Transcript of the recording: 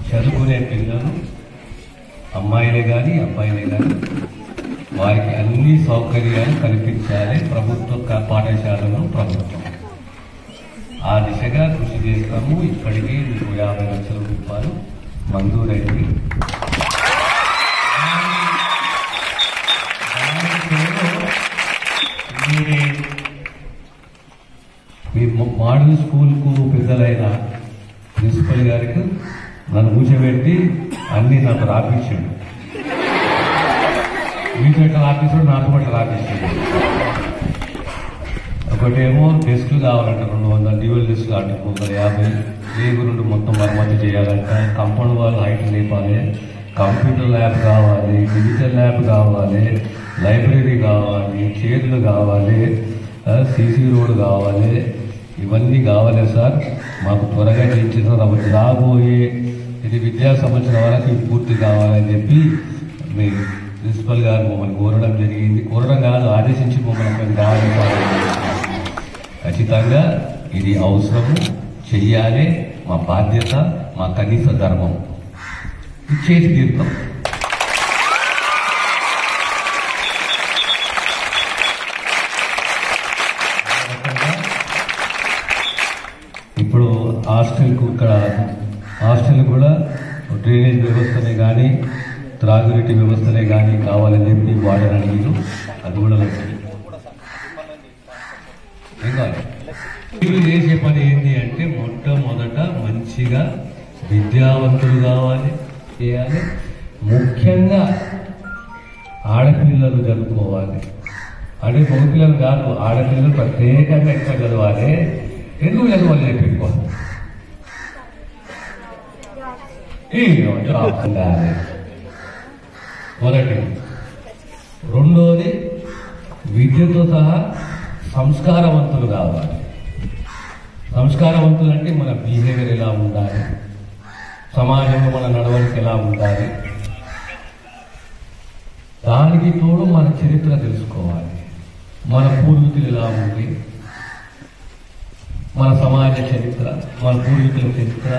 చదువుకునే పిల్లలు అమ్మాయిలే కానీ అబ్బాయిలే కానీ వారికి అన్ని సౌకర్యాలు కల్పించాలి ప్రభుత్వ పాఠశాలలో ప్రభుత్వం. ఆ దిశగా కృషి చేస్తాము. ఇప్పటికీ మీకు 50 లక్షల రూపాయలు మంజూరైంది. మీ మోడల్ స్కూల్కు పెద్దలైన ప్రిన్సిపల్ గారికి నన్ను కూర్చోబెట్టి అన్ని నాకు రాపించాడు. మీకు ఎట్లా రాపించాడు, నాకు ఎట్లా రాపించాడు. ఒకటేమో డెస్క్లు కావాలంట 200 డ్యూయల్ డెస్క్లు అంటే 150. రేపు 2 మొత్తం మరమ్మతి చేయాలంట. కంపౌండ్ వాళ్ళు హైట్ లేపాలి. కంప్యూటర్ ల్యాబ్ కావాలి, డిజిటల్ ల్యాబ్ కావాలి, లైబ్రరీ కావాలి, చైర్లు కావాలి, సీసీ రోడ్ కావాలి. ఇవన్నీ కావాలి సార్. మాకు త్వరగా చేయించిన రాబోయే ఇది విద్యా సంవత్సరం వరకు పూర్తి కావాలని చెప్పి మీ ప్రిన్సిపల్ గారు మమ్మల్ని కోరడం జరిగింది. కోరడం కాదు, ఆదేశించి మమ్మల్ని కావాలి. ఖచ్చితంగా ఇది అవసరము, చెయ్యాలి. మా బాధ్యత, మా కనీస ధర్మం. చేసి తీర్థం. ఇప్పుడు హాస్టల్ కూడా డ్రైనేజ్ వ్యవస్థనే కానీ త్రాగునీటి వ్యవస్థనే కానీ కావాలని చెప్పి వాడని అడిగిరు. అది కూడా మీరు చేసే పని ఏంటి అంటే మొట్టమొదట మంచిగా విద్యావంతులు కావాలి, చేయాలి. ముఖ్యంగా ఆడపిల్లలు చదువుకోవాలి. అంటే మగపిల్లలు కాదు, ఆడపిల్లలు ప్రత్యేకంగా ఎక్కడ చదవాలి, ఎందుకు చదవాలి చెప్పుకోవాలి. మొదటి. రెండోది విద్యతో సహా సంస్కారవంతులు కావాలి. సంస్కారవంతులు అంటే మన బిహేవియర్ ఎలా ఉండాలి, సమాజంలో మన నడవడిక ఎలా ఉండాలి, దానికి తోడు మన చరిత్ర తెలుసుకోవాలి. మన పూర్వీకులు ఎలా ఉంది, మన సమాజ చరిత్ర, మన పూర్వీకుల చరిత్ర,